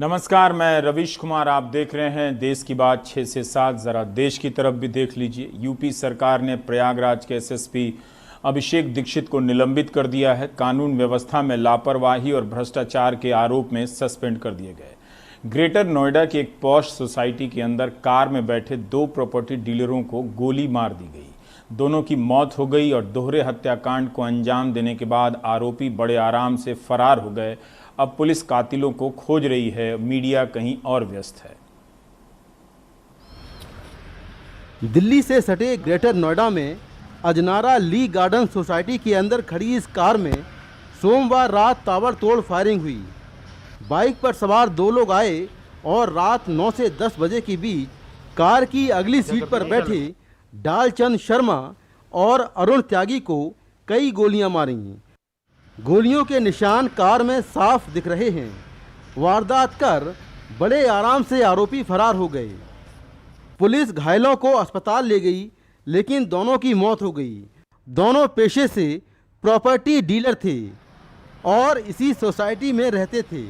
नमस्कार, मैं रविश कुमार। आप देख रहे हैं देश की बात 6 से 7। ज़रा देश की तरफ भी देख लीजिए। यूपी सरकार ने प्रयागराज के एसएसपी अभिषेक दीक्षित को निलंबित कर दिया है। कानून व्यवस्था में लापरवाही और भ्रष्टाचार के आरोप में सस्पेंड कर दिए गए। ग्रेटर नोएडा की एक पॉश सोसाइटी के अंदर कार में बैठे 2 प्रॉपर्टी डीलरों को गोली मार दी गई। दोनों की मौत हो गई और दोहरे हत्याकांड को अंजाम देने के बाद आरोपी बड़े आराम से फरार हो गए। अब पुलिस कातिलों को खोज रही है, मीडिया कहीं और व्यस्त है। दिल्ली से सटे ग्रेटर नोएडा में अजनारा ली गार्डन सोसाइटी के अंदर खड़ी इस कार में सोमवार रात ताबड़तोड़ फायरिंग हुई। बाइक पर सवार 2 लोग आए और रात 9 से 10 बजे के बीच कार की अगली सीट पर बैठे डालचंद शर्मा और अरुण त्यागी को कई गोलियां मारी। गोलियों के निशान कार में साफ दिख रहे हैं। वारदात कर बड़े आराम से आरोपी फरार हो गए। पुलिस घायलों को अस्पताल ले गई, लेकिन दोनों की मौत हो गई। दोनों पेशे से प्रॉपर्टी डीलर थे और इसी सोसाइटी में रहते थे।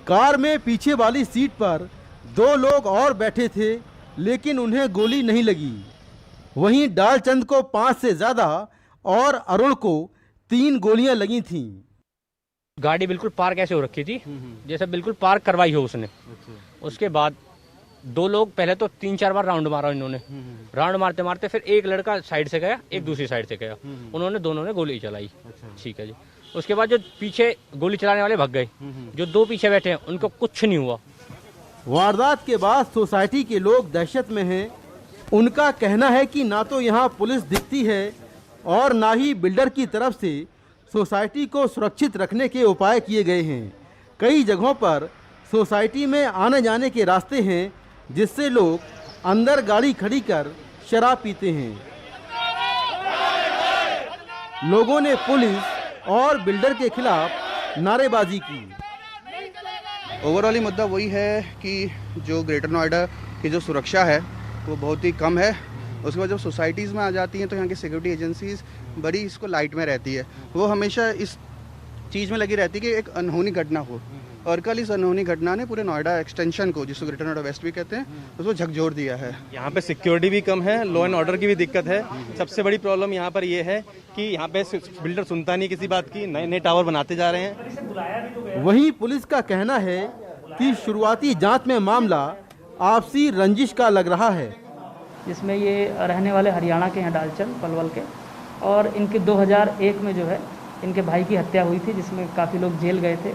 कार में पीछे वाली सीट पर 2 लोग और बैठे थे, लेकिन उन्हें गोली नहीं लगी। वहीं डालचंद को 5 से ज़्यादा और अरुण को 3 गोलियां लगी थीं। गाड़ी बिल्कुल पार्क ऐसे हो रखी थी जैसे बिल्कुल पार्क करवाई हो उसने। उसके बाद 2 लोग पहले तो 3-4 बार राउंड मारा इन्होंने। राउंड मारते मारते फिर एक लड़का साइड से गया, एक दूसरी साइड से गया। उन्होंने दोनों ने गोली चलाई। ठीक है जी। उसके बाद जो पीछे गोली चलाने वाले भाग गए। जो 2 पीछे बैठे हैं उनको कुछ नहीं हुआ। वारदात के बाद सोसाइटी के लोग दहशत में हैं। उनका कहना है कि ना तो यहाँ पुलिस दिखती है और ना ही बिल्डर की तरफ से सोसाइटी को सुरक्षित रखने के उपाय किए गए हैं। कई जगहों पर सोसाइटी में आने जाने के रास्ते हैं, जिससे लोग अंदर गाड़ी खड़ी कर शराब पीते हैं। लोगों ने पुलिस और बिल्डर के खिलाफ नारेबाजी की। ओवरऑल मुद्दा वही है कि जो ग्रेटर नोएडा की जो सुरक्षा है वो बहुत ही कम है। उसके बाद जब सोसाइटीज़ में आ जाती हैं तो यहाँ की सिक्योरिटी एजेंसीज बड़ी इसको लाइट में रहती है। वो हमेशा इस चीज़ में लगी रहती है कि एक अनहोनी घटना हो, और कल इस अनहोनी घटना ने पूरे नोएडा एक्सटेंशन को, जिसको ग्रेटर नोएडा वेस्ट भी कहते हैं, उसको झकझोर दिया है। यहाँ पे सिक्योरिटी भी कम है, लॉ एंड ऑर्डर की भी दिक्कत है। सबसे बड़ी प्रॉब्लम यहाँ पर ये है कि यहाँ पे बिल्डर सुनता नहीं किसी बात की, नए नए टावर बनाते जा रहे हैं। वहीं पुलिस का कहना है कि शुरुआती जांच में मामला आपसी रंजिश का लग रहा है, जिसमें ये रहने वाले हरियाणा के हैं, डालचंद पलवल के, और इनके 2001 में जो है इनके भाई की हत्या हुई थी, जिसमें काफ़ी लोग जेल गए थे।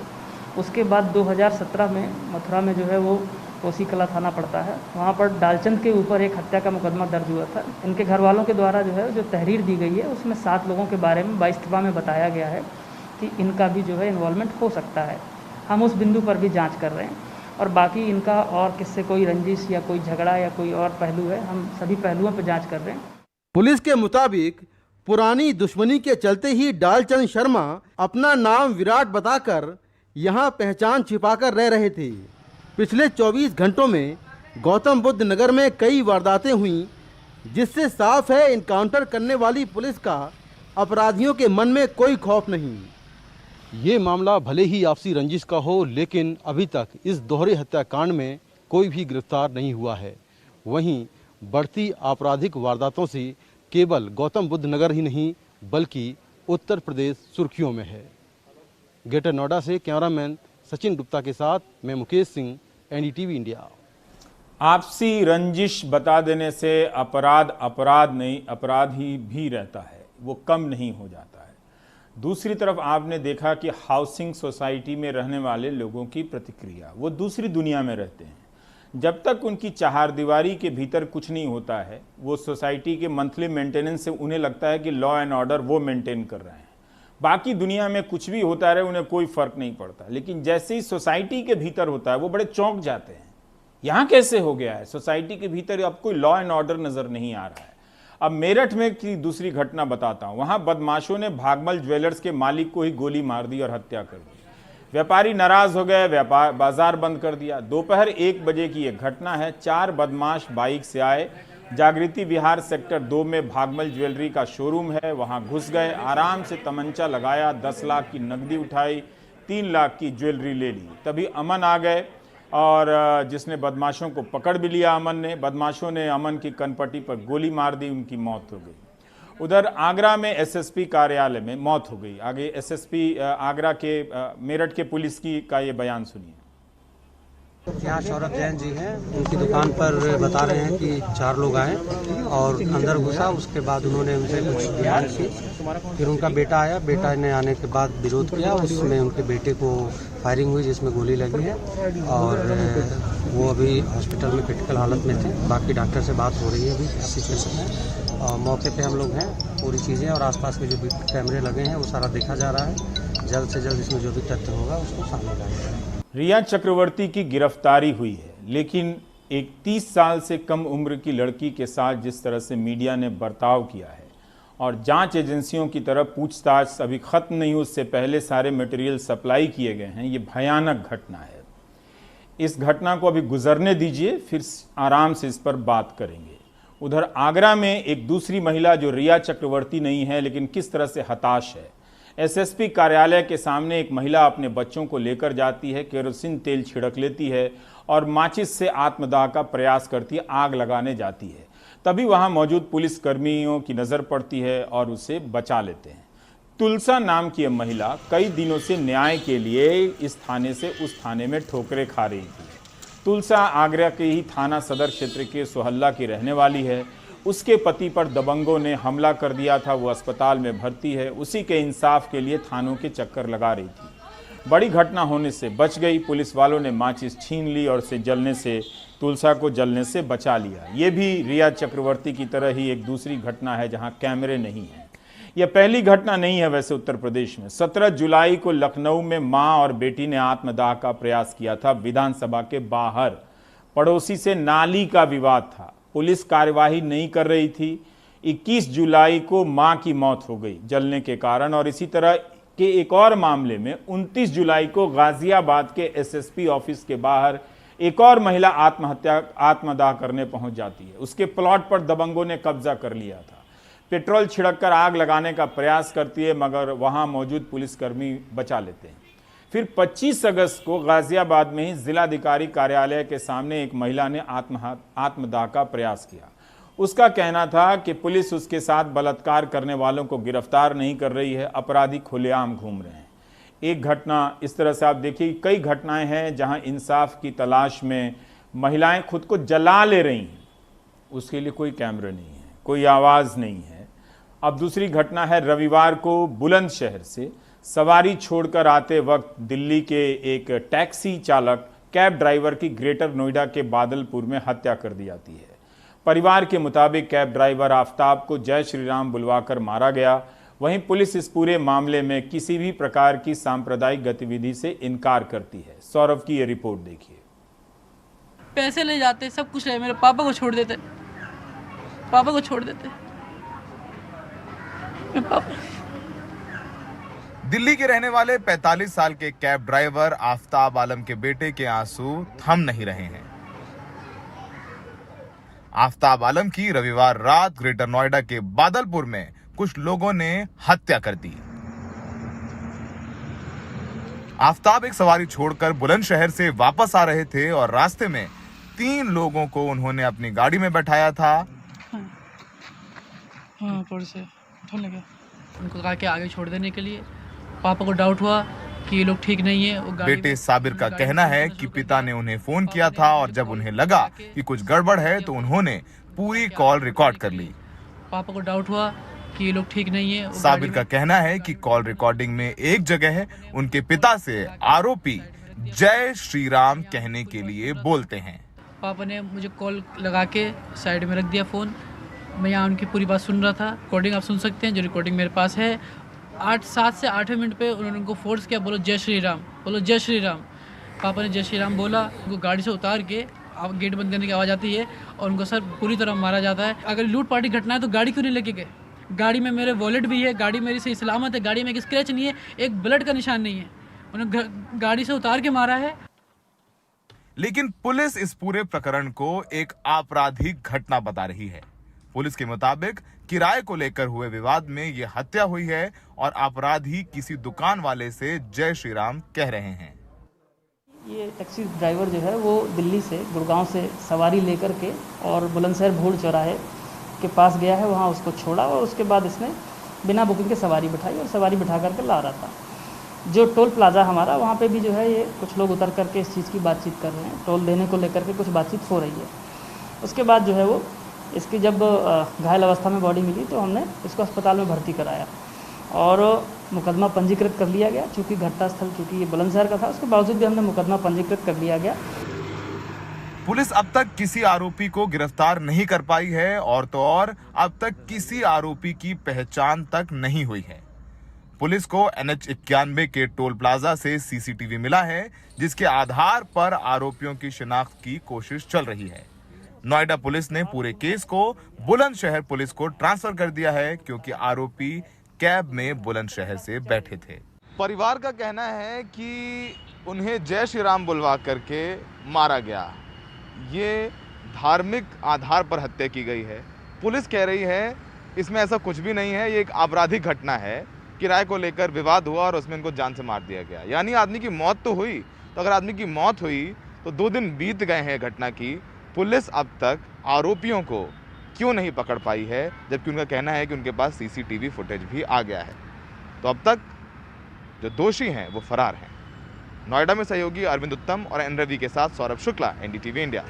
उसके बाद 2017 में मथुरा में जो है वो कोसी कला थाना पड़ता है, वहाँ पर डालचंद के ऊपर एक हत्या का मुकदमा दर्ज हुआ था। इनके घर वालों के द्वारा जो है जो तहरीर दी गई है उसमें 7 लोगों के बारे में 22 में बताया गया है कि इनका भी जो है इन्वॉल्वमेंट हो सकता है। हम उस बिंदु पर भी जाँच कर रहे हैं और बाकी इनका और किससे कोई रंजिश या कोई झगड़ा या कोई और पहलू है, हम सभी पहलुओं पर जांच कर रहे हैं। पुलिस के मुताबिक पुरानी दुश्मनी के चलते ही डालचंद शर्मा अपना नाम विराट बताकर यहां पहचान छिपाकर रह रहे थे। पिछले 24 घंटों में गौतम बुद्ध नगर में कई वारदातें हुई, जिससे साफ है इनकाउंटर करने वाली पुलिस का अपराधियों के मन में कोई खौफ नहीं। ये मामला भले ही आपसी रंजिश का हो, लेकिन अभी तक इस दोहरे हत्याकांड में कोई भी गिरफ्तार नहीं हुआ है। वहीं बढ़ती आपराधिक वारदातों से केवल गौतम बुद्ध नगर ही नहीं बल्कि उत्तर प्रदेश सुर्खियों में है। ग्रेटर नोएडा से कैमरामैन सचिन गुप्ता के साथ मैं मुकेश सिंह, एनडीटीवी इंडिया। आपसी रंजिश बता देने से अपराध नहीं, अपराधी भी रहता है, वो कम नहीं हो जाता है। दूसरी तरफ आपने देखा कि हाउसिंग सोसाइटी में रहने वाले लोगों की प्रतिक्रिया, वो दूसरी दुनिया में रहते हैं। जब तक उनकी चारदीवारी के भीतर कुछ नहीं होता है, वो सोसाइटी के मंथली मेंटेनेंस से उन्हें लगता है कि लॉ एंड ऑर्डर वो मेंटेन कर रहे हैं। बाकी दुनिया में कुछ भी होता रहे उन्हें कोई फर्क नहीं पड़ता, लेकिन जैसे ही सोसाइटी के भीतर होता है वो बड़े चौंक जाते हैं। यहाँ कैसे हो गया है, सोसाइटी के भीतर अब कोई लॉ एंड ऑर्डर नजर नहीं आ रहा है। अब मेरठ में की दूसरी घटना बताता हूं। वहां बदमाशों ने भागमल ज्वेलर्स के मालिक को ही गोली मार दी और हत्या कर दी। व्यापारी नाराज हो गए, बाजार बंद कर दिया। दोपहर 1 बजे की यह घटना है। 4 बदमाश बाइक से आए, जागृति विहार सेक्टर 2 में भागमल ज्वेलरी का शोरूम है, वहां घुस गए, आराम से तमंचा लगाया, 10 लाख की नकदी उठाई, 3 लाख की ज्वेलरी ले ली। तभी अमन आ गए और जिसने बदमाशों को पकड़ भी लिया अमन ने। बदमाशों ने अमन की कनपट्टी पर गोली मार दी, उनकी मौत हो गई। उधर आगरा में एसएसपी कार्यालय में मौत हो गई। आगे एसएसपी आगरा के मेरठ के पुलिस का ये बयान सुनिए। यहाँ सौरभ जैन जी हैं, उनकी दुकान पर बता रहे हैं कि 4 लोग आए और अंदर घुसा। उसके बाद उन्होंने उनसे कुछ डिमांड की। फिर उनका बेटा आया, बेटा ने आने के बाद विरोध किया। उसमें उनके बेटे को फायरिंग हुई जिसमें गोली लगी है और वो अभी हॉस्पिटल में क्रिटिकल हालत में थे। बाकी डॉक्टर से बात हो रही है अभी सिचुएशन में। और मौके पे हम लोग हैं, पूरी चीज़ें और आसपास के जो भी कैमरे लगे हैं वो सारा देखा जा रहा है। जल्द से जल्द इसमें जो भी तथ्य होगा उसको सामने लाएंगे। रिया चक्रवर्ती की गिरफ्तारी हुई है, लेकिन एक 30 साल से कम उम्र की लड़की के साथ जिस तरह से मीडिया ने बर्ताव किया है और जांच एजेंसियों की तरफ पूछताछ अभी खत्म नहीं हुई, उससे पहले सारे मटेरियल सप्लाई किए गए हैं, ये भयानक घटना है। इस घटना को अभी गुजरने दीजिए, फिर आराम से इस पर बात करेंगे। उधर आगरा में एक दूसरी महिला जो रिया चक्रवर्ती नहीं है लेकिन किस तरह से हताश है। एसएसपी कार्यालय के सामने एक महिला अपने बच्चों को लेकर जाती है, केरोसिन तेल छिड़क लेती है और माचिस से आत्मदाह का प्रयास करती है, आग लगाने जाती है। तभी वहां मौजूद पुलिस कर्मियों की नज़र पड़ती है और उसे बचा लेते हैं। तुलसा नाम की यह महिला कई दिनों से न्याय के लिए इस थाने से उस थाने में ठोकरें खा रही थी। तुलसा आगरा के ही थाना सदर क्षेत्र के सोहल्ला की रहने वाली है। उसके पति पर दबंगों ने हमला कर दिया था, वो अस्पताल में भर्ती है। उसी के इंसाफ के लिए थानों के चक्कर लगा रही थी। बड़ी घटना होने से बच गई। पुलिस वालों ने माचिस छीन ली और तुलसा को जलने से बचा लिया। ये भी रिया चक्रवर्ती की तरह ही एक दूसरी घटना है जहां कैमरे नहीं हैं। यह पहली घटना नहीं है वैसे उत्तर प्रदेश में। 17 जुलाई को लखनऊ में मां और बेटी ने आत्मदाह का प्रयास किया था। विधानसभा के बाहर पड़ोसी से नाली का विवाद था, पुलिस कार्यवाही नहीं कर रही थी। 21 जुलाई को मां की मौत हो गई जलने के कारण। और इसी तरह के एक और मामले में 29 जुलाई को गाजियाबाद के एसएसपी ऑफिस के बाहर एक और महिला आत्मदाह करने पहुंच जाती है। उसके प्लॉट पर दबंगों ने कब्जा कर लिया था। पेट्रोल छिड़ककर आग लगाने का प्रयास करती है, मगर वहां मौजूद पुलिसकर्मी बचा लेते हैं। फिर 25 अगस्त को गाजियाबाद में ही जिलाधिकारी कार्यालय के सामने एक महिला ने आत्मदाह का प्रयास किया। उसका कहना था कि पुलिस उसके साथ बलात्कार करने वालों को गिरफ्तार नहीं कर रही है, अपराधी खुलेआम घूम रहे हैं। एक घटना इस तरह से आप देखिए, कई घटनाएं हैं जहां इंसाफ की तलाश में महिलाएं खुद को जला ले रही हैं। उसके लिए कोई कैमरा नहीं है, कोई आवाज़ नहीं है। अब दूसरी घटना है रविवार को बुलंदशहर से सवारी छोड़कर आते वक्त दिल्ली के एक टैक्सी चालक कैब ड्राइवर की ग्रेटर नोएडा के बादलपुर में हत्या कर दी जाती है। परिवार के मुताबिक कैब ड्राइवर आफ्ताब को जय श्री राम बुलवाकर मारा गया। वहीं पुलिस इस पूरे मामले में किसी भी प्रकार की सांप्रदायिक गतिविधि से इनकार करती है। सौरभ की ये रिपोर्ट देखिए। पैसे ले जाते, सब कुछ ले, मेरे पापा को छोड़ देते, पापा को छोड़ देते। दिल्ली के रहने वाले 45 साल के कैब ड्राइवर आफ्ताब आलम के बेटे के आंसू थम नहीं रहे हैं। आफ्ताब आलम की रविवार रात ग्रेटर नोएडा के बादलपुर में कुछ लोगों ने हत्या कर दी। आफ्ताब एक सवारी छोड़कर बुलंदशहर से वापस आ रहे थे और रास्ते में 3 लोगों को उन्होंने अपनी गाड़ी में बैठाया था। उनको कहा कि आगे छोड़ देने के लिए। पापा को डाउट हुआ कि ये लोग ठीक नहीं है। बेटे साबिर का कहना है कि पिता ने उन्हें फोन किया था और जब उन्हें लगा कि कुछ गड़बड़ है तो उन्होंने पूरी कॉल रिकॉर्ड कर ली। पापा को डाउट हुआ कि ये लोग ठीक नहीं है। साबिर का कहना है कि कॉल रिकॉर्डिंग में एक जगह है उनके पिता से आरोपी जय श्री राम कहने के लिए बोलते हैं। पापा ने मुझे कॉल लगा के साइड में रख दिया फोन। मैं यहाँ उनकी पूरी बात सुन रहा था। रिकॉर्डिंग आप सुन सकते हैं, जो रिकॉर्डिंग मेरे पास है। 7 से 8 मिनट पे उन्होंने उनको फोर्स किया, बोलो जय श्री राम, बोलो जय श्री राम। पापा ने जय श्री राम बोला। उनको गाड़ी से उतार के गेट बंद करने की आवाज़ आती है और उनको सर पूरी तरह मारा जाता है। अगर लूट पार्टी घटना है तो गाड़ी क्यों नहीं लेके गए? गाड़ी में मेरे वॉलेट भी है, गाड़ी मेरी सही सलामत है, गाड़ी में एक स्क्रैच नहीं है, एक ब्लड का निशान नहीं है। उन्होंने गाड़ी से उतार के मारा है। लेकिन पुलिस इस पूरे प्रकरण को एक आपराधिक घटना बता रही है। पुलिस के मुताबिक किराए को लेकर हुए विवाद में यह हत्या हुई है और अपराधी किसी दुकान वाले से जय श्री राम कह रहे हैं। ये टैक्सी ड्राइवर जो है वो दिल्ली से गुड़गांव से सवारी लेकर के और बुलंदशहर भूड़ चौराहे के पास गया है, वहाँ उसको छोड़ा और उसके बाद इसने बिना बुकिंग के सवारी बिठाई और सवारी बिठा करके ला रहा था। जो टोल प्लाज़ा हमारा, वहाँ पे भी जो है ये कुछ लोग उतर करके इस चीज़ की बातचीत कर रहे हैं, टोल देने को लेकर के कुछ बातचीत हो रही है। उसके बाद जो है वो इसकी जब घायल अवस्था में बॉडी मिली तो हमने इसको अस्पताल में भर्ती कराया और मुकदमा पंजीकृत कर लिया गया। चूँकि घटनास्थल चूँकि ये बुलंदशहर का था, उसके बावजूद भी हमने मुकदमा पंजीकृत कर लिया गया। पुलिस अब तक किसी आरोपी को गिरफ्तार नहीं कर पाई है और तो और अब तक किसी आरोपी की पहचान तक नहीं हुई है। पुलिस को NH91 के टोल प्लाजा से CCTV मिला है, जिसके आधार पर आरोपियों की शिनाख्त की कोशिश चल रही है। नोएडा पुलिस ने पूरे केस को बुलंदशहर पुलिस को ट्रांसफर कर दिया है, क्योंकि आरोपी कैब में बुलंदशहर से बैठे थे। परिवार का कहना है कि उन्हें जय श्री राम बुलवा करके मारा गया। ये धार्मिक आधार पर हत्या की गई है। पुलिस कह रही है इसमें ऐसा कुछ भी नहीं है, ये एक आपराधिक घटना है। किराए को लेकर विवाद हुआ और उसमें इनको जान से मार दिया गया। यानी आदमी की मौत तो हुई, तो अगर आदमी की मौत हुई तो 2 दिन बीत गए हैं घटना की। पुलिस अब तक आरोपियों को क्यों नहीं पकड़ पाई है, जबकि उनका कहना है कि उनके पास CCTV फुटेज भी आ गया है। तो अब तक जो दोषी हैं वो फरार हैं। नोएडा में सहयोगी अरविंद उत्तम और एन रवि के साथ सौरभ शुक्ला, NDTV इंडिया।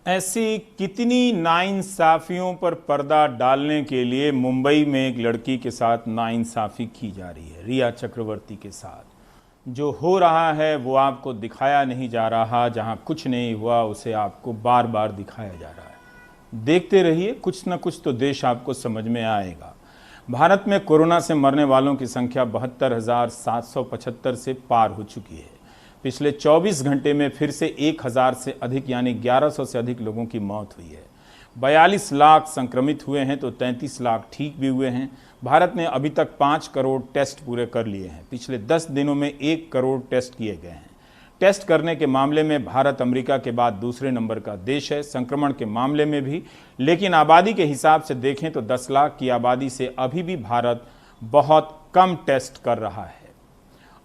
ऐसी कितनी नाइंसाफियों पर पर्दा डालने के लिए मुंबई में एक लड़की के साथ नाइंसाफी की जा रही है, रिया चक्रवर्ती के साथ। जो हो रहा है वो आपको दिखाया नहीं जा रहा, जहां कुछ नहीं हुआ उसे आपको बार बार दिखाया जा रहा है। देखते रहिए, कुछ न कुछ तो देश आपको समझ में आएगा। भारत में कोरोना से मरने वालों की संख्या 72,775 से पार हो चुकी है। पिछले 24 घंटे में फिर से 1000 से अधिक यानी 1100 से अधिक लोगों की मौत हुई है। 42 लाख संक्रमित हुए हैं तो 33 लाख ठीक भी हुए हैं। भारत ने अभी तक 5 करोड़ टेस्ट पूरे कर लिए हैं। पिछले 10 दिनों में 1 करोड़ टेस्ट किए गए हैं। टेस्ट करने के मामले में भारत अमेरिका के बाद दूसरे नंबर का देश है, संक्रमण के मामले में भी। लेकिन आबादी के हिसाब से देखें तो 10 लाख की आबादी से अभी भी भारत बहुत कम टेस्ट कर रहा है।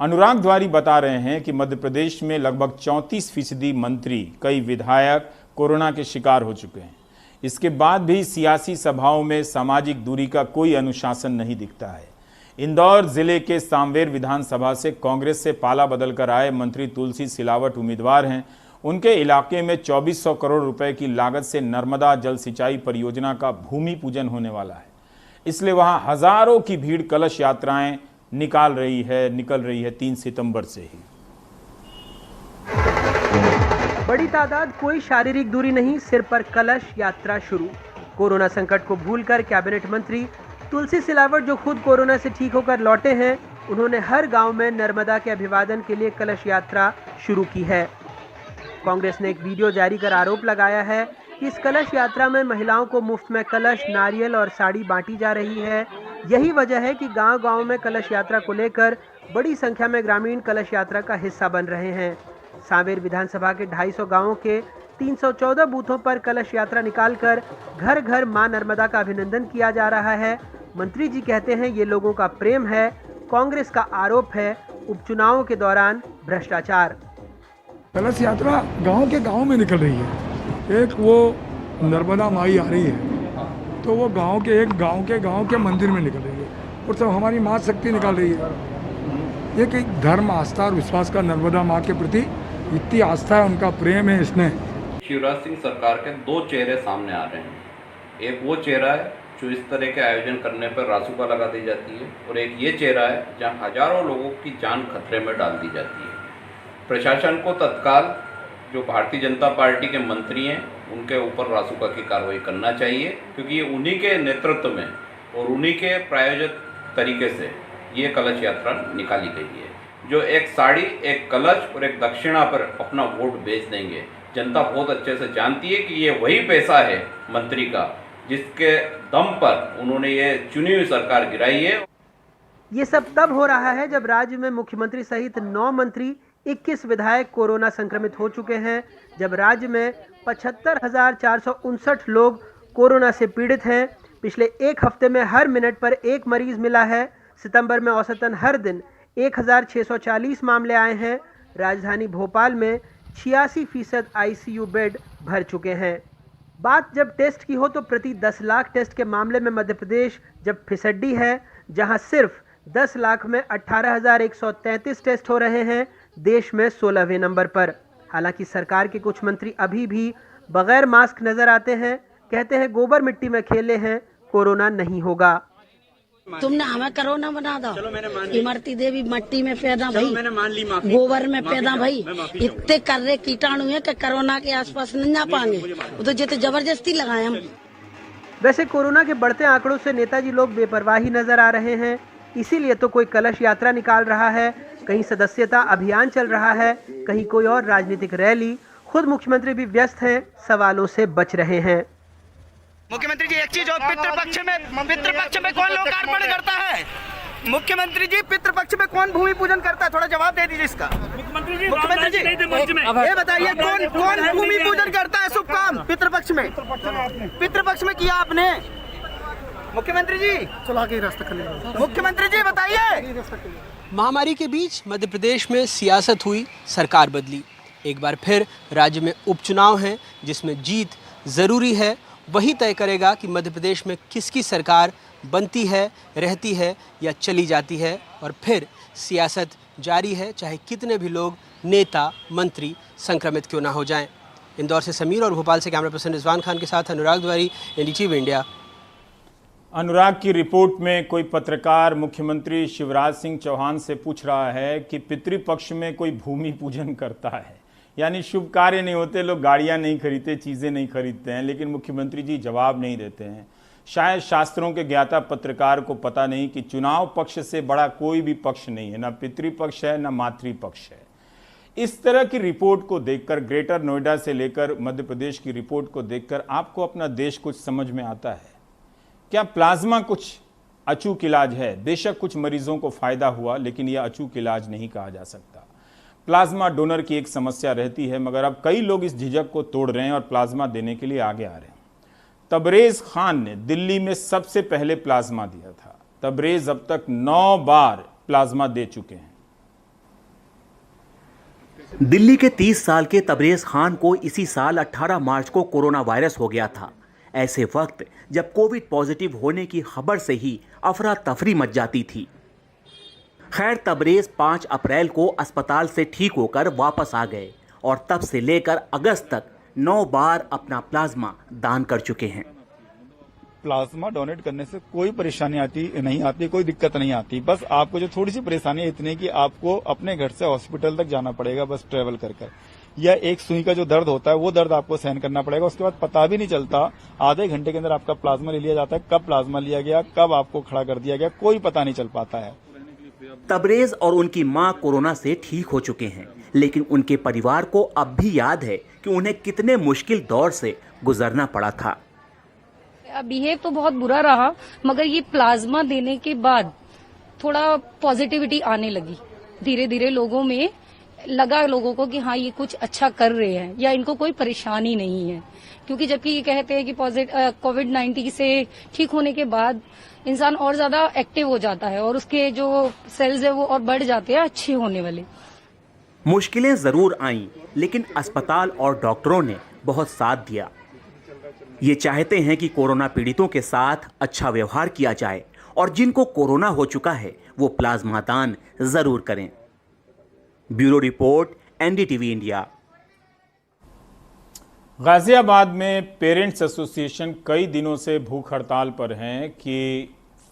अनुराग द्वारी बता रहे हैं कि मध्य प्रदेश में लगभग 34% मंत्री, कई विधायक कोरोना के शिकार हो चुके हैं। इसके बाद भी सियासी सभाओं में सामाजिक दूरी का कोई अनुशासन नहीं दिखता है। इंदौर जिले के सांवेर विधानसभा से कांग्रेस से पाला बदलकर आए मंत्री तुलसी सिलावट उम्मीदवार हैं। उनके इलाके में 2400 करोड़ रुपए की लागत से नर्मदा जल सिंचाई परियोजना का भूमि पूजन होने वाला है। इसलिए वहां हजारों की भीड़ कलश यात्राएं निकल रही है 3 सितंबर से ही। बड़ी तादाद, कोई शारीरिक दूरी नहीं, सिर पर कलश यात्रा शुरू। कोरोना संकट को भूलकर कैबिनेट मंत्री तुलसी सिलावट, जो खुद कोरोना से ठीक होकर लौटे हैं, उन्होंने हर गांव में नर्मदा के अभिवादन के लिए कलश यात्रा शुरू की है। कांग्रेस ने एक वीडियो जारी कर आरोप लगाया है कि इस कलश यात्रा में महिलाओं को मुफ्त में कलश, नारियल और साड़ी बांटी जा रही है। यही वजह है कि गांव-गांव में कलश यात्रा को लेकर बड़ी संख्या में ग्रामीण कलश यात्रा का हिस्सा बन रहे हैं। सांवेर विधानसभा के 250 गांवों के 314 बूथों पर कलश यात्रा निकालकर घर घर मां नर्मदा का अभिनंदन किया जा रहा है। मंत्री जी कहते हैं ये लोगों का प्रेम है। कांग्रेस का आरोप है उपचुनावों के दौरान भ्रष्टाचार। कलश यात्रा गांव के गांव में निकल रही है। एक वो नर्मदा माई आ रही है तो वो गांव के मंदिर में निकल रही है और सब हमारी माँ शक्ति निकाल रही है। एक धर्म, आस्था और विश्वास का नर्मदा माँ के प्रति इतनी आस्था है, उनका प्रेम है। इसने शिवराज सिंह सरकार के 2 चेहरे सामने आ रहे हैं। एक वो चेहरा है जो इस तरह के आयोजन करने पर रासुका लगा दी जाती है और एक ये चेहरा है जहां हजारों लोगों की जान खतरे में डाल दी जाती है। प्रशासन को तत्काल जो भारतीय जनता पार्टी के मंत्री हैं उनके ऊपर रासुका की कार्रवाई करना चाहिए, क्योंकि ये उन्हीं के नेतृत्व में और उन्हीं के प्रायोजित तरीके से ये कलश यात्रा निकाली गई है। जो एक साड़ी, एक कलश और एक दक्षिणा पर अपना वोट बेच देंगे। जनता बहुत अच्छे से जानती है कि ये वही पैसा है मंत्री का जिसके दम पर उन्होंने ये चुनी हुई सरकार गिराई है। ये सब तब हो रहा है जब राज्य में मुख्यमंत्री सहित 9 मंत्री, 21 विधायक कोरोना संक्रमित हो चुके हैं। जब राज्य में 75,459 लोग कोरोना से पीड़ित हैं। पिछले 1 हफ्ते में हर मिनट पर 1 मरीज मिला है। सितंबर में औसतन हर दिन 1,640 मामले आए हैं। राजधानी भोपाल में 86% ICU बेड भर चुके हैं। बात जब टेस्ट की हो तो प्रति 10 लाख टेस्ट के मामले में मध्य प्रदेश जब फिसड्डी है, जहां सिर्फ 10 लाख में 18,133 टेस्ट हो रहे हैं, देश में 16वें नंबर पर। हालांकि सरकार के कुछ मंत्री अभी भी बगैर मास्क नजर आते हैं, कहते हैं गोबर मिट्टी में खेले हैं, कोरोना नहीं होगा। तुमने हमें कोरोना बना दो। इमरती देवी मट्टी में पैदा भाई, गोबर में पैदा भाई, इतने कर रहे कीटाणु है कि कोरोना के आसपास नहीं जा पाएंगे, वो तो जितने जबरदस्ती लगाए हम। वैसे कोरोना के बढ़ते आंकड़ों से नेताजी लोग बेपरवाही नजर आ रहे हैं, इसीलिए तो कोई कलश यात्रा निकाल रहा है, कहीं सदस्यता अभियान चल रहा है, कहीं कोई और राजनीतिक रैली। खुद मुख्यमंत्री भी व्यस्त हैं, सवालों से बच रहे हैं। मुख्यमंत्री जी एक चीज और, पितृपक्ष में कौन लोकार्पण करता है? मुख्यमंत्री जी पितृपक्ष में कौन भूमि पूजन करता है? थोड़ा जवाब दे दीजिए इसका। मुख्यमंत्री जी ये बताइए कौन भूमि पूजन करता है? शुभ काम पितृपक्ष में किया आपने? मुख्यमंत्री जी चला के रास्ता, मुख्यमंत्री जी बताइए। महामारी के बीच मध्य प्रदेश में सियासत हुई, सरकार बदली। एक बार फिर राज्य में उपचुनाव हैं जिसमें जीत ज़रूरी है। वही तय करेगा कि मध्य प्रदेश में किसकी सरकार बनती है, रहती है या चली जाती है। और फिर सियासत जारी है, चाहे कितने भी लोग, नेता, मंत्री संक्रमित क्यों ना हो जाएं। इंदौर से समीर और भोपाल से कैमरा पर्सन रिजवान खान के साथ अनुराग द्वारी, NDTV इंडिया। अनुराग की रिपोर्ट में कोई पत्रकार मुख्यमंत्री शिवराज सिंह चौहान से पूछ रहा है कि पितृपक्ष में कोई भूमि पूजन करता है, यानी शुभ कार्य नहीं होते, लोग गाड़ियां नहीं खरीदते, चीज़ें नहीं खरीदते हैं, लेकिन मुख्यमंत्री जी जवाब नहीं देते हैं। शायद शास्त्रों के ज्ञाता पत्रकार को पता नहीं कि चुनाव पक्ष से बड़ा कोई भी पक्ष नहीं है, ना पितृपक्ष है ना मातृपक्ष है। इस तरह की रिपोर्ट को देखकर, ग्रेटर नोएडा से लेकर मध्य प्रदेश की रिपोर्ट को देखकर आपको अपना देश कुछ समझ में आता है? क्या प्लाज्मा कुछ अचूक इलाज है? बेशक कुछ मरीजों को फायदा हुआ, लेकिन यह अचूक इलाज नहीं कहा जा सकता। प्लाज्मा डोनर की एक समस्या रहती है, मगर अब कई लोग इस झिझक को तोड़ रहे हैं और प्लाज्मा देने के लिए आगे आ रहे हैं। तबरेज खान ने दिल्ली में सबसे पहले प्लाज्मा दिया था। तबरेज अब तक 9 बार प्लाज्मा दे चुके हैं। दिल्ली के 30 साल के तबरेज खान को इसी साल 18 मार्च को कोरोना वायरस हो गया था। ऐसे वक्त जब कोविड पॉजिटिव होने की खबर से ही अफरा तफरी मच जाती थी। खैर, तबरेज 5 अप्रैल को अस्पताल से ठीक होकर वापस आ गए और तब से लेकर अगस्त तक 9 बार अपना प्लाज्मा दान कर चुके हैं। प्लाज्मा डोनेट करने से कोई परेशानी नहीं आती, कोई दिक्कत नहीं आती। बस आपको जो थोड़ी सी परेशानी है इतनी कि आपको अपने घर से हॉस्पिटल तक जाना पड़ेगा, बस ट्रेवल कर कर, या एक सुई का जो दर्द होता है वो दर्द आपको सहन करना पड़ेगा। उसके बाद पता भी नहीं चलता, आधे घंटे के अंदर आपका प्लाज्मा ले लिया जाता है। कब प्लाज्मा लिया गया, कब आपको खड़ा कर दिया गया, कोई पता नहीं चल पाता है। तबरेज और उनकी मां कोरोना से ठीक हो चुके हैं, लेकिन उनके परिवार को अब भी याद है कि उन्हें कितने मुश्किल दौर से गुजरना पड़ा था। बिहेव तो बहुत बुरा रहा, मगर ये प्लाज्मा देने के बाद थोड़ा पॉजिटिविटी आने लगी। धीरे धीरे लोगों में लगा, लोगों को कि हाँ ये कुछ अच्छा कर रहे हैं या इनको कोई परेशानी नहीं है। क्योंकि जबकि ये कहते हैं कि कोविड-19 से ठीक होने के बाद इंसान और ज्यादा एक्टिव हो जाता है और उसके जो सेल्स है वो और बढ़ जाते हैं अच्छे होने वाले। मुश्किलें जरूर आईं, लेकिन अस्पताल और डॉक्टरों ने बहुत साथ दिया। ये चाहते हैं कि कोरोना पीड़ितों के साथ अच्छा व्यवहार किया जाए और जिनको कोरोना हो चुका है वो प्लाज्मा दान जरूर करें। Bureau report, NDTV India. Ghaziabad में पेरेंट्स एसोसिएशन कई दिनों से भूख हड़ताल पर हैं कि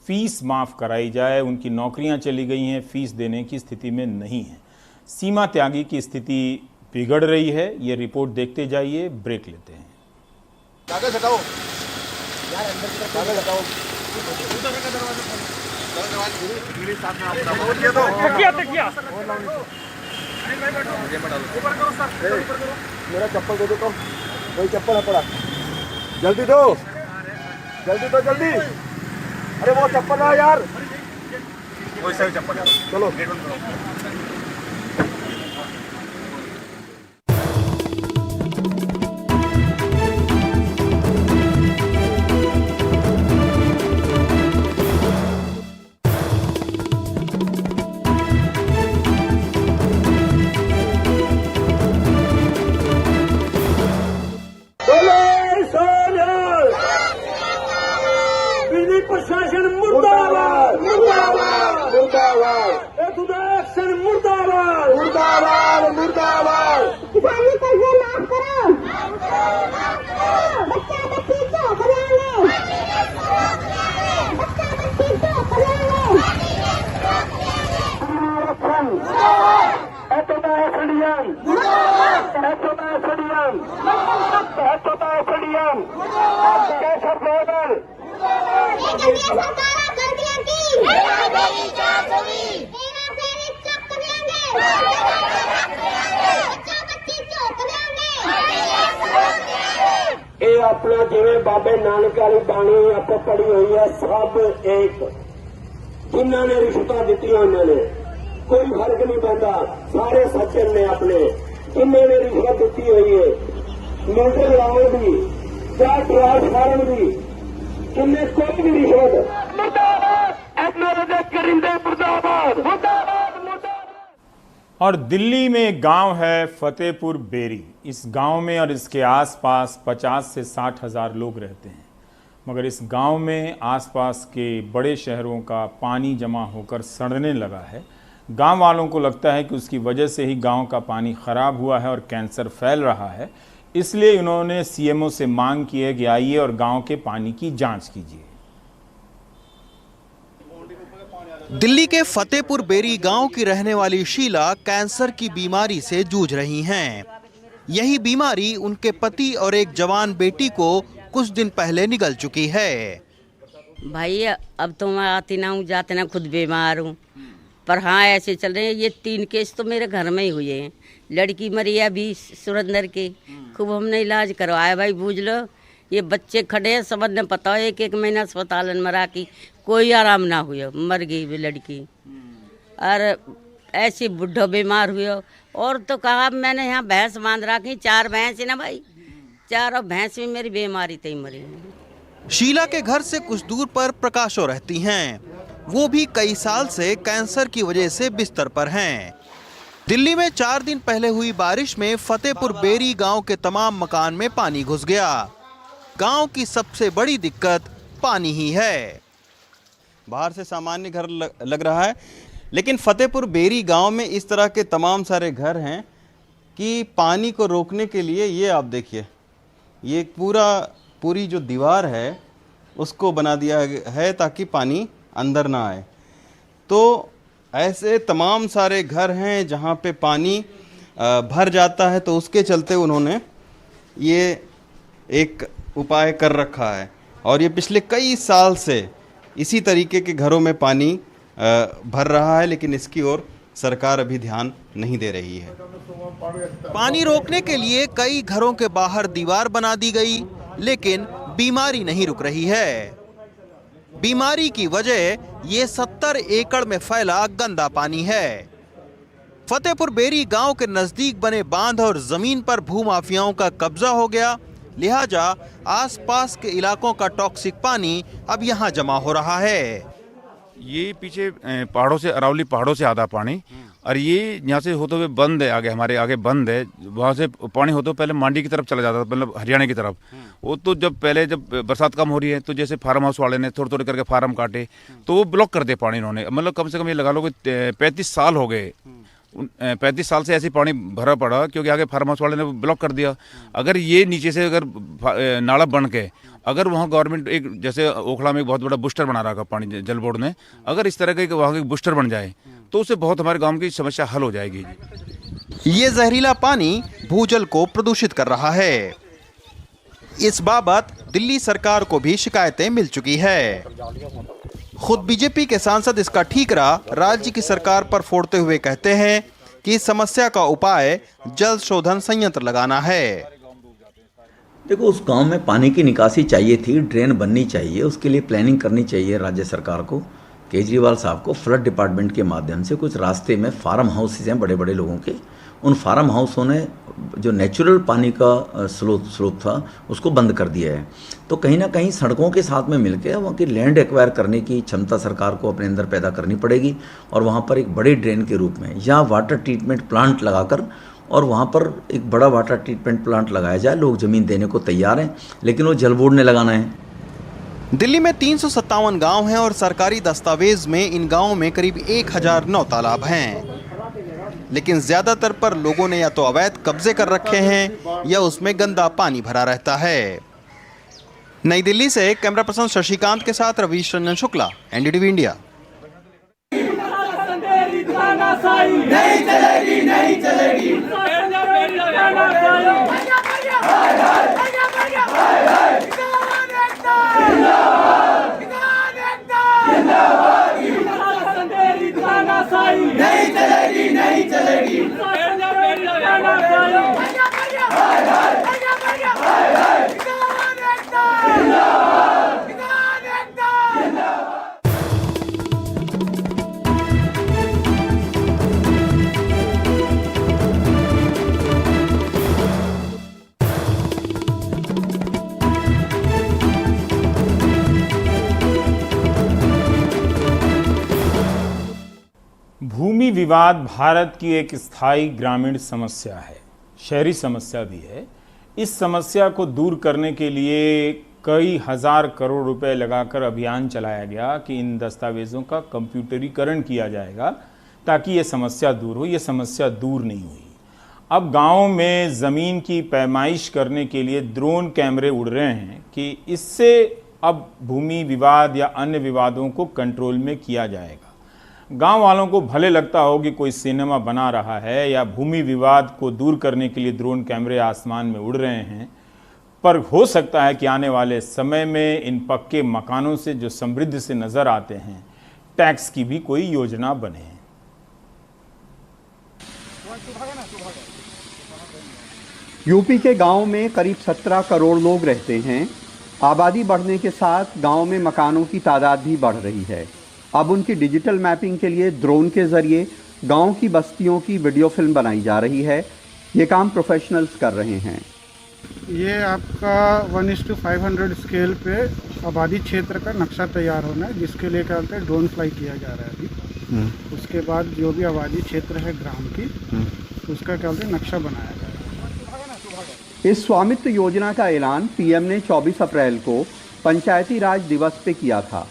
फीस माफ़ कराई जाए। उनकी नौकरियां चली गई हैं, फीस देने की स्थिति में नहीं है। सीमा त्यागी की स्थिति बिगड़ रही है। ये रिपोर्ट देखते जाइए, ब्रेक लेते हैं। कागज हटाओ यार, अंदर की तरफ कागज हटाओ। मेरा चप्पल दे दो, तो वही चप्पल है पड़ा, जल्दी दो, जल्दी दो, जल्दी। अरे वो चप्पल है यार, वही सही चप्पल। चलो प्रशासन मुर्दाबाद मुर्दाबाद मुर्दाबाद। एक्शन मुर्दाबाद मुर्दाबाद मुर्दाबाद। किसानी कर्जे माफ करो, बच्चा बच्ची को कल्याण, बच्चा बच्ची को कल्याण। एतोदा एसडीएम एतोदा एसडीएम एतोदा एसडीएम कैसे प्रोडल सरकार कर दिया की मेरी जान होगी, तेरा फेरी चक देंगे, बच्चा बच्ची चौक देंगे। ये अपना जिवें बाबे नानक वाली बाणी आप पढ़ी हुई है, सब एक जिन्होंने रिश्वत दी उन्होंने कोई फर्क नहीं पैदा, सारे सज्जन ने अपने जिन्होंने रिश्वत दी हुई है, मीटर लाओ भी या ट्रांसफार्म भी, जिन्हें कोई भी रिश्वत और दिल्ली में एक गांव है फतेहपुर बेरी। इस गांव में और इसके आसपास 50 से 60 हज़ार लोग रहते हैं, मगर इस गांव में आसपास के बड़े शहरों का पानी जमा होकर सड़ने लगा है। गांव वालों को लगता है कि उसकी वजह से ही गांव का पानी खराब हुआ है और कैंसर फैल रहा है। इसलिए उन्होंने सीएमओ से मांग की है कि आइए और गांव के पानी की जांच कीजिए। दिल्ली के फतेहपुर बेरी गांव की रहने वाली शीला कैंसर की बीमारी से जूझ रही हैं। यही बीमारी उनके पति और एक जवान बेटी को कुछ दिन पहले निकल चुकी है। भाई अब तो मैं आती ना हूँ, जाते ना, खुद बीमार हूँ, पर हाँ ऐसे चल रहे हैं। ये 3 केस तो मेरे घर में ही हुए हैं। लड़की मरी है अभी सुरेंद्र की, खूब हमने इलाज करवाया भाई, बूझ लो। ये बच्चे खड़े हैं, समझ ने पता हो, 1-1 महीना अस्पताल में रहा की कोई आराम ना हुआ, मर गई भी लड़की। और ऐसी बुढ़ो बीमार हुए। और तो कहा मैंने यहाँ भैंस बांध रखी, 4 भैंस है ना भाई, चारों भैंस भी मेरी बीमारी तय मरी। शीला के घर से कुछ दूर पर प्रकाशो रहती हैं। वो भी कई साल से कैंसर की वजह से बिस्तर पर हैं। दिल्ली में 4 दिन पहले हुई बारिश में फतेहपुर बेरी गांव के तमाम मकान में पानी घुस गया। गांव की सबसे बड़ी दिक्कत पानी ही है। बाहर से सामान्य घर लग रहा है, लेकिन फतेहपुर बेरी गांव में इस तरह के तमाम सारे घर हैं कि पानी को रोकने के लिए ये आप देखिए, ये पूरी जो दीवार है उसको बना दिया है ताकि पानी अंदर ना आए। तो ऐसे तमाम सारे घर हैं जहां पे पानी भर जाता है, तो उसके चलते उन्होंने ये एक उपाय कर रखा है। और ये पिछले कई साल से इसी तरीके के घरों में पानी भर रहा है, लेकिन इसकी ओर सरकार अभी ध्यान नहीं दे रही है। पानी रोकने के लिए कई घरों के बाहर दीवार बना दी गई, लेकिन बीमारी नहीं रुक रही है। बीमारी की वजह ये 70 एकड़ में फैला गंदा पानी है। फतेहपुर बेरी गांव के नजदीक बने बांध और जमीन पर भूमाफियाओं का कब्जा हो गया, लिहाजा आसपास के इलाकों का टॉक्सिक पानी अब यहाँ जमा हो रहा है। ये पीछे पहाड़ों से, अरावली पहाड़ों से आता पानी, और ये यहाँ से होते हुए बंद है, आगे हमारे आगे बंद है। वहाँ से पानी होते हुए पहले मांडी की तरफ चला जाता था, मतलब हरियाणा की तरफ। वो तो जब बरसात कम हो रही है तो जैसे फार्म हाउस वाले ने थोड़े थोड़े करके फार्म काटे, तो वो ब्लॉक कर दिया पानी इन्होंने। मतलब कम से कम ये लगा लो कि 35 साल हो गए, 35 साल से ऐसे पानी भरा पड़ा, क्योंकि आगे फार्म हाउस वाले ने ब्लॉक कर दिया। अगर ये नीचे से अगर नाला बन के, अगर वहाँ गवर्नमेंट एक, जैसे ओखला में एक बहुत बड़ा बूस्टर बना रखा पानी जल बोर्ड ने, अगर इस तरह के वहाँ के बूस्टर बन जाए तो उससे बहुत हमारे गांव की समस्या हल हो जाएगी। ये जहरीला पानी भूजल को प्रदूषित कर रहा है। इस बाबत दिल्ली सरकार को भी शिकायतें मिल चुकी है। खुद बीजेपी के सांसद इसका ठीकरा राज्य की सरकार पर फोड़ते हुए कहते हैं कि इस समस्या का उपाय जल शोधन संयंत्र लगाना है। देखो, उस गांव में पानी की निकासी चाहिए थी, ड्रेन बननी चाहिए, उसके लिए प्लानिंग करनी चाहिए राज्य सरकार को, केजरीवाल साहब को। फ्लड डिपार्टमेंट के माध्यम से कुछ रास्ते में फार्म हाउसेज हैं बड़े बड़े लोगों के, उन फार्म हाउसों ने जो नेचुरल पानी का स्रोत था उसको बंद कर दिया है। तो कहीं ना कहीं सड़कों के साथ में मिलकर वहाँ की लैंड एक्वायर करने की क्षमता सरकार को अपने अंदर पैदा करनी पड़ेगी, और वहाँ पर एक बड़े ड्रेन के रूप में या वाटर ट्रीटमेंट प्लांट लगाकर, और वहाँ पर एक बड़ा वाटर ट्रीटमेंट प्लांट लगाया जाए। लोग ज़मीन देने को तैयार हैं, लेकिन वो जल बोर्ड ने लगाना है। दिल्ली में 357 गांव हैं और सरकारी दस्तावेज में इन गांवों में करीब 1009 तालाब हैं, लेकिन ज्यादातर पर लोगों ने या तो अवैध कब्जे कर रखे हैं या उसमें गंदा पानी भरा रहता है। नई दिल्ली से कैमरा पर्सन शशिकांत के साथ रवीश रंजन शुक्ला, एनडीटीवी इंडिया। नहीं चलेगी, नहीं चलेगी। नहीं चलेगी, नहीं चलेगी। भूमि विवाद भारत की एक स्थायी ग्रामीण समस्या है, शहरी समस्या भी है। इस समस्या को दूर करने के लिए कई हजार करोड़ रुपए लगाकर अभियान चलाया गया कि इन दस्तावेजों का कंप्यूटरीकरण किया जाएगा ताकि ये समस्या दूर हो। ये समस्या दूर नहीं हुई। अब गाँव में ज़मीन की पैमाइश करने के लिए ड्रोन कैमरे उड़ रहे हैं कि इससे अब भूमि विवाद या अन्य विवादों को कंट्रोल में किया जाएगा। गांव वालों को भले लगता हो कि कोई सिनेमा बना रहा है या भूमि विवाद को दूर करने के लिए ड्रोन कैमरे आसमान में उड़ रहे हैं, पर हो सकता है कि आने वाले समय में इन पक्के मकानों से जो समृद्ध से नजर आते हैं, टैक्स की भी कोई योजना बने। यूपी के गांव में करीब 17 करोड़ लोग रहते हैं। आबादी बढ़ने के साथ गांव में मकानों की तादाद भी बढ़ रही है। अब उनकी डिजिटल मैपिंग के लिए ड्रोन के जरिए गांव की बस्तियों की वीडियो फिल्म बनाई जा रही है। ये काम प्रोफेशनल्स कर रहे हैं। ये आपका 1:500 स्केल पे आबादी क्षेत्र का नक्शा तैयार होना है, जिसके लिए क्या होता है ड्रोन फ्लाई किया जा रहा है अभी। उसके बाद जो भी आबादी क्षेत्र है ग्राम की, उसका क्या होता है नक्शा बनाया जाएगा। इस स्वामित्व योजना का ऐलान पीएम ने 24 अप्रैल को पंचायती राज दिवस पे किया था।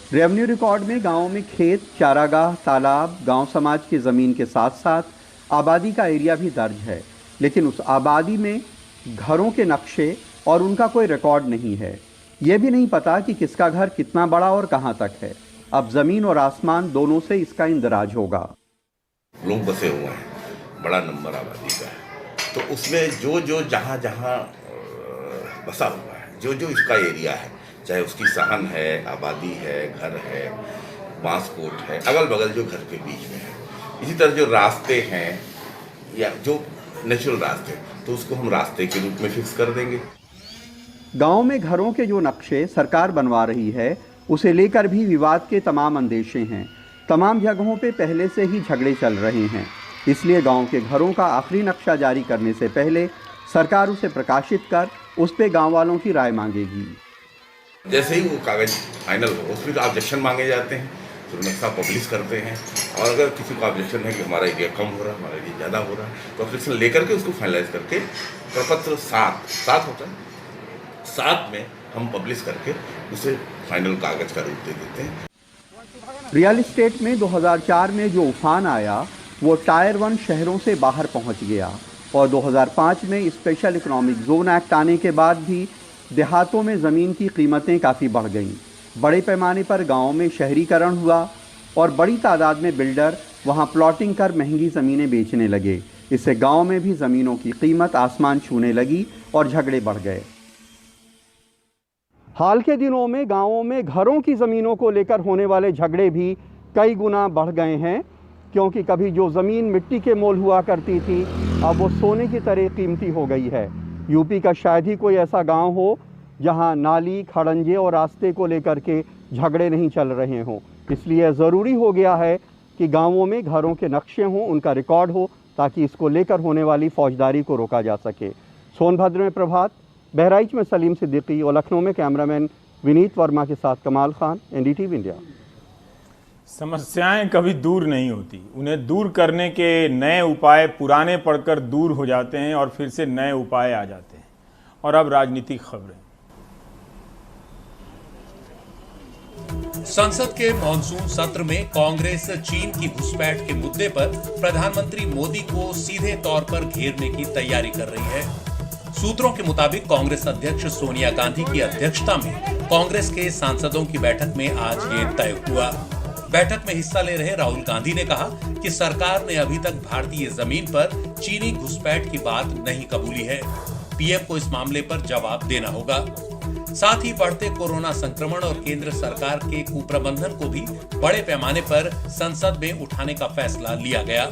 रेवेन्यू रिकॉर्ड में गाँव में खेत, चारागाह, तालाब, गांव समाज की ज़मीन के साथ साथ आबादी का एरिया भी दर्ज है, लेकिन उस आबादी में घरों के नक्शे और उनका कोई रिकॉर्ड नहीं है। ये भी नहीं पता कि किसका घर कितना बड़ा और कहाँ तक है। अब ज़मीन और आसमान दोनों से इसका इंदराज होगा। लोग बसे हुए हैं, बड़ा नंबर आबादी का है, तो उसमें जो जो जहाँ जहाँ बसा हुआ है, जो जो इसका एरिया है, चाहे उसकी सहन है, आबादी है, घर है, बांसकोट है, अगल बगल जो घर के बीच में है, इसी तरह जो रास्ते हैं या जो नेचुरल रास्ते, तो उसको हम रास्ते के रूप में फिक्स कर देंगे। गांव में घरों के जो नक्शे सरकार बनवा रही है, उसे लेकर भी विवाद के तमाम अंदेशे हैं। तमाम जगहों पे पहले से ही झगड़े चल रहे हैं, इसलिए गांव के घरों का आखिरी नक्शा जारी करने से पहले सरकार उसे प्रकाशित कर उस पे गाँव वालों की राय मांगेगी। जैसे ही वो कागज फाइनल हो, उस पर ऑब्जेक्शन मांगे जाते हैं, फिर नक्शा पब्लिश करते हैं। और अगर किसी को ऑब्जेक्शन है कि हमारा एरिया कम हो रहा है, हमारा एरिया ज़्यादा हो रहा है, तो ऑब्जेक्शन लेकर के उसको फाइनलाइज करके प्रपत्र 7 होता है, 7 में हम पब्लिश करके उसे फाइनल कागज का रूप दे देते हैं। रियल एस्टेट में 2004 में जो उफान आया वो टायर 1 शहरों से बाहर पहुंच गया और 2005 में स्पेशल इकोनॉमिक जोन एक्ट आने के बाद भी देहातों में ज़मीन की कीमतें काफ़ी बढ़ गईं। बड़े पैमाने पर गाँव में शहरीकरण हुआ और बड़ी तादाद में बिल्डर वहां प्लॉटिंग कर महंगी ज़मीनें बेचने लगे। इससे गांव में भी ज़मीनों की कीमत आसमान छूने लगी और झगड़े बढ़ गए। हाल के दिनों में गांवों में घरों की ज़मीनों को लेकर होने वाले झगड़े भी कई गुना बढ़ गए हैं, क्योंकि कभी जो ज़मीन मिट्टी के मोल हुआ करती थी, अब वो सोने की तरह कीमती हो गई है। यूपी का शायद ही कोई ऐसा गांव हो जहां नाली, खड़ंजे और रास्ते को लेकर के झगड़े नहीं चल रहे हों। इसलिए ज़रूरी हो गया है कि गांवों में घरों के नक्शे हों, उनका रिकॉर्ड हो, ताकि इसको लेकर होने वाली फौजदारी को रोका जा सके। सोनभद्र में प्रभात, बहराइच में सलीम सिद्दीकी और लखनऊ में कैमरामैन विनीत वर्मा के साथ कमाल खान, एनडीटीवी इंडिया। समस्याएं कभी दूर नहीं होती, उन्हें दूर करने के नए उपाय पुराने पढ़कर दूर हो जाते हैं और फिर से नए उपाय आ जाते हैं। और अब राजनीतिक खबरें। संसद के मॉनसून सत्र में कांग्रेस चीन की घुसपैठ के मुद्दे पर प्रधानमंत्री मोदी को सीधे तौर पर घेरने की तैयारी कर रही है। सूत्रों के मुताबिक कांग्रेस अध्यक्ष सोनिया गांधी की अध्यक्षता में कांग्रेस के सांसदों की बैठक में आज ये तय हुआ। बैठक में हिस्सा ले रहे राहुल गांधी ने कहा कि सरकार ने अभी तक भारतीय जमीन पर चीनी घुसपैठ की बात नहीं कबूली है। पीएम को इस मामले पर जवाब देना होगा। साथ ही बढ़ते कोरोना संक्रमण और केंद्र सरकार के कुप्रबंधन को भी बड़े पैमाने पर संसद में उठाने का फैसला लिया गया।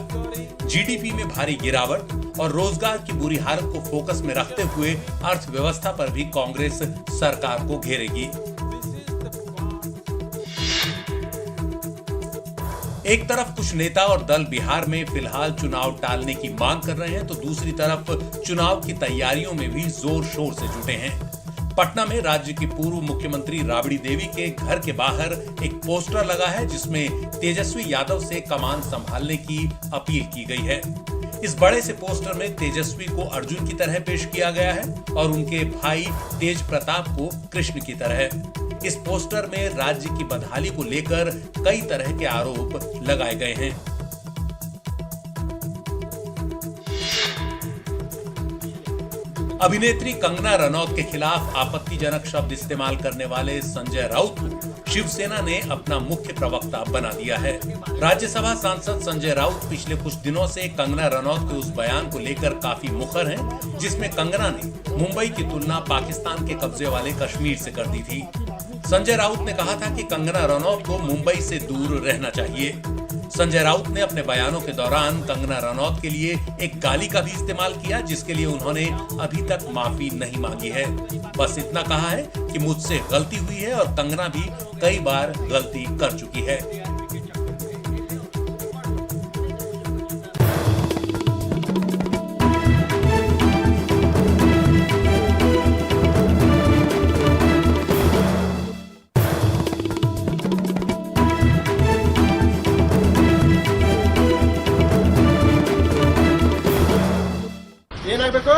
जीडीपी में भारी गिरावट और रोजगार की बुरी हालत को फोकस में रखते हुए अर्थव्यवस्था पर भी कांग्रेस सरकार को घेरेगी। एक तरफ कुछ नेता और दल बिहार में फिलहाल चुनाव टालने की मांग कर रहे हैं, तो दूसरी तरफ चुनाव की तैयारियों में भी जोर शोर से जुटे हैं। पटना में राज्य की पूर्व मुख्यमंत्री राबड़ी देवी के घर के बाहर एक पोस्टर लगा है जिसमें तेजस्वी यादव से कमान संभालने की अपील की गई है। इस बड़े से पोस्टर में तेजस्वी को अर्जुन की तरह पेश किया गया है और उनके भाई तेज प्रताप को कृष्ण की तरह। इस पोस्टर में राज्य की बदहाली को लेकर कई तरह के आरोप लगाए गए हैं। अभिनेत्री कंगना रनौत के खिलाफ आपत्तिजनक शब्द इस्तेमाल करने वाले संजय राउत को शिवसेना ने अपना मुख्य प्रवक्ता बना दिया है। राज्यसभा सांसद संजय राउत पिछले कुछ दिनों से कंगना रनौत के उस बयान को लेकर काफी मुखर हैं, जिसमें कंगना ने मुंबई की तुलना पाकिस्तान के कब्जे वाले कश्मीर से कर दी थी। संजय राउत ने कहा था कि कंगना रनौत को मुंबई से दूर रहना चाहिए। संजय राउत ने अपने बयानों के दौरान कंगना रनौत के लिए एक गाली का भी इस्तेमाल किया, जिसके लिए उन्होंने अभी तक माफी नहीं मांगी है। बस इतना कहा है कि मुझसे गलती हुई है और कंगना भी कई बार गलती कर चुकी है। ಏನಾಗಬೇಕು?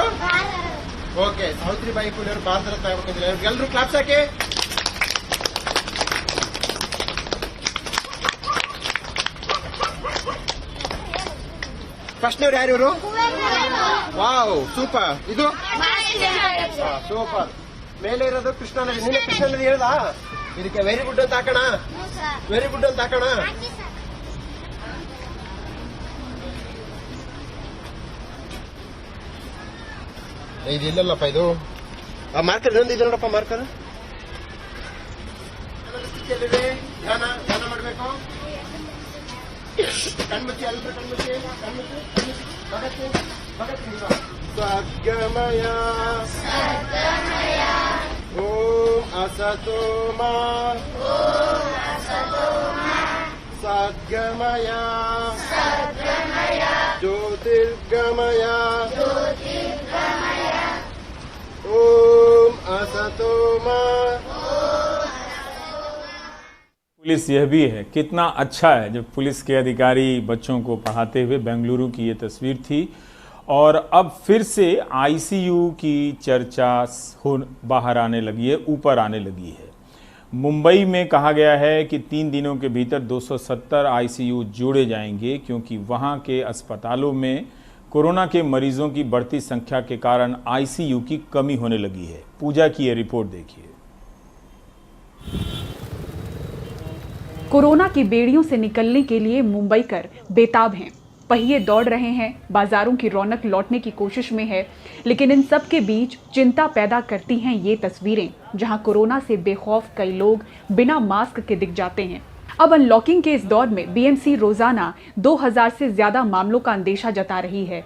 ಓಕೆ, ಸಾವಿತ್ರಿಬಾಯಿ ಫುಲೆ ಅವರು ಭಾರತ ರತ್ನ ಆಗ್ಬೇಕಂದ್ರೆ ಎಲ್ಲರೂ ಕ್ಲಾಪ್ಸ್ ಹಾಕಿ. ಫಸ್ಟ್ನವ್ರು ಯಾರು ಇವರು? Wow, super. ಇದು ಸೂಪರ್. ಮೇಲೆ ಇರೋದು ಕೃಷ್ಣ ನದಿ. ನೀನೆ ಕೃಷ್ಣ ನದಿ ಹೇಳ್ದಾ? ಇದಕ್ಕೆ ವೆರಿ ಗುಡ್ ಅಂತ ಹಾಕೋಣ. ವೆರಿ ಗುಡ್ ಅಂತ ಹಾಕೋಣ. ಇದು ಇಲ್ಲಲ್ಲಪ್ಪ, ಇದು ಮಾರ್ಕರ್ ಇನ್ನೊಂದು ಇದೆ ನೋಡಪ್ಪ, ಮಾರ್ಕರ್. ಧ್ಯಾನ ಧ್ಯಾನ ಮಾಡಬೇಕು. ಕಣ್ಮುಚ್ಚಿ, ಎಲ್ಲರೂ ಕಣ್ಮುಚ್ಚಿ, ಕಣ್ಮುಚ್ಚಿ. ಸದ್ಗಮಯ ಓಂ ಅಸತೋಮ ಸದ್ಗಮಯ ಜ್ಯೋತಿರ್ಗಮಯ ओम असतोमा। पुलिस यह भी है, कितना अच्छा है जब पुलिस के अधिकारी बच्चों को पढ़ाते हुए। बेंगलुरु की ये तस्वीर थी और अब फिर से आईसीयू की चर्चा बाहर आने लगी है, ऊपर आने लगी है। मुंबई में कहा गया है कि 3 दिनों के भीतर 270 आईसीयू जोड़े जाएंगे, क्योंकि वहां के अस्पतालों में कोरोना के मरीजों की बढ़ती संख्या के कारण आईसीयू की कमी होने लगी है। पूजा की ये रिपोर्ट देखिए। कोरोना की बेड़ियों से निकलने के लिए मुंबईकर बेताब हैं। पहिए दौड़ रहे हैं, बाजारों की रौनक लौटने की कोशिश में है, लेकिन इन सब के बीच चिंता पैदा करती हैं ये तस्वीरें, जहां कोरोना से बेखौफ कई लोग बिना मास्क के दिख जाते हैं। अब अनलॉकिंग के इस दौर में बीएमसी रोजाना 2000 से ज्यादा मामलों का अंदेशा जता रही है।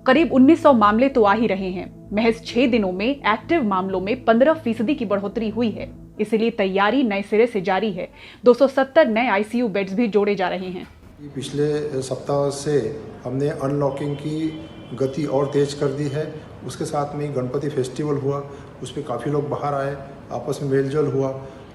करीब 1900 मामले तो आ ही रहे हैं। महज 6 दिनों में एक्टिव मामलों में 15% की बढ़ोतरी हुई है। इसलिए तैयारी नए सिरे से जारी है। 270 नए आईसीयू बेड्स भी जोड़े जा रहे हैं। पिछले सप्ताह से हमने अनलॉकिंग की गति और तेज कर दी है। उसके साथ में गणपति फेस्टिवल हुआ, उस पर काफ़ी लोग बाहर आए, आपस में मेलजोल हुआ,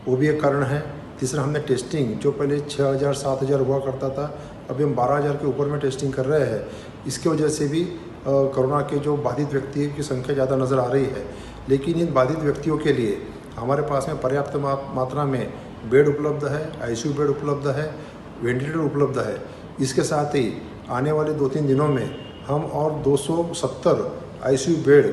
वो भी एक कारण है। तीसरा, हमने टेस्टिंग, जो पहले 6000 7000 हुआ करता था, अभी हम 12000 के ऊपर में टेस्टिंग कर रहे हैं। इसकी वजह से भी कोरोना के जो बाधित व्यक्ति की संख्या ज़्यादा नज़र आ रही है। लेकिन इन बाधित व्यक्तियों के लिए हमारे पास में पर्याप्त मात्रा में बेड उपलब्ध है, आईसीयू बेड उपलब्ध है, वेंटिलेटर उपलब्ध है। इसके साथ ही आने वाले 2-3 दिनों में हम और 270 आईसीयू बेड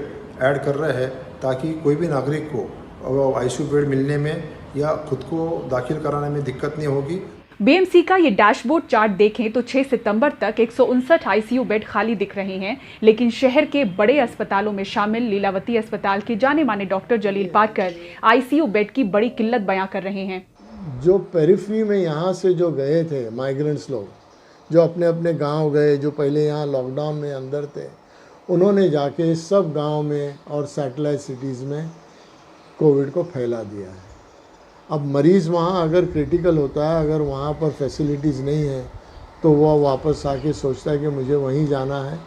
ऐड कर रहे हैं ताकि कोई भी नागरिक को आईसीयू बेड मिलने में या खुद को दाखिल कराने में दिक्कत नहीं होगी। बीएमसी का ये डैशबोर्ड चार्ट देखें तो 6 सितंबर तक 159 आईसीयू बेड खाली दिख रहे हैं, लेकिन शहर के बड़े अस्पतालों में शामिल लीलावती अस्पताल के जाने माने डॉक्टर जलील पाटकर आईसीयू बेड की बड़ी किल्लत बयां कर रहे हैं। जो पेरिफेरी में यहाँ से जो गए थे माइग्रेंट्स लोग, जो अपने अपने गांव गए, जो पहले यहाँ लॉकडाउन में अंदर थे, उन्होंने जाके सब गांव में और सैटेलाइट सिटीज़ में कोविड को फैला दिया है। अब मरीज़ वहाँ अगर क्रिटिकल होता है, अगर वहाँ पर फैसिलिटीज़ नहीं है, तो वह वापस आके सोचता है कि मुझे वहीं जाना है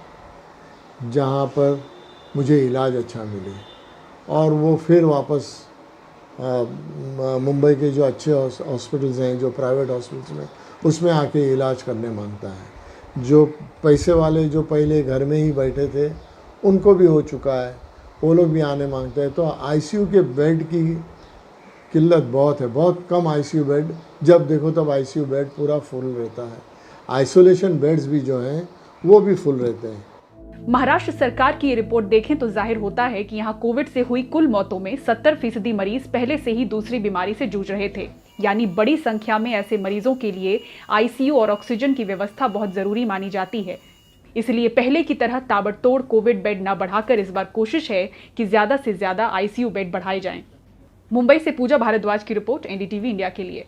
जहाँ पर मुझे इलाज अच्छा मिले, और वो फिर वापस मुंबई के जो अच्छे हॉस्पिटल्स हैं, जो प्राइवेट हॉस्पिटल्स में, उसमें आके इलाज करने मांगता है। जो पैसे वाले जो पहले घर में ही बैठे थे, उनको भी हो चुका है, वो लोग भी आने मांगते हैं। तो आईसीयू के बेड की किल्लत बहुत है, बहुत कम आईसीयू बेड, जब देखो तब आईसीयू बेड पूरा फुल रहता है। आइसोलेशन बेड्स भी जो हैं वो भी फुल रहते हैं। महाराष्ट्र सरकार की ये रिपोर्ट देखें तो जाहिर होता है कि यहाँ कोविड से हुई कुल मौतों में 70% मरीज पहले से ही दूसरी बीमारी से जूझ रहे थे, यानी बड़ी संख्या में ऐसे मरीजों के लिए आईसीयू और ऑक्सीजन की व्यवस्था बहुत जरूरी मानी जाती है। इसलिए पहले की तरह ताबड़तोड़ कोविड बेड न बढ़ाकर इस बार कोशिश है कि ज्यादा से ज्यादा आईसीयू बेड बढ़ाए जाएं। मुंबई से पूजा भारद्वाज की रिपोर्ट, एनडीटीवी इंडिया के लिए।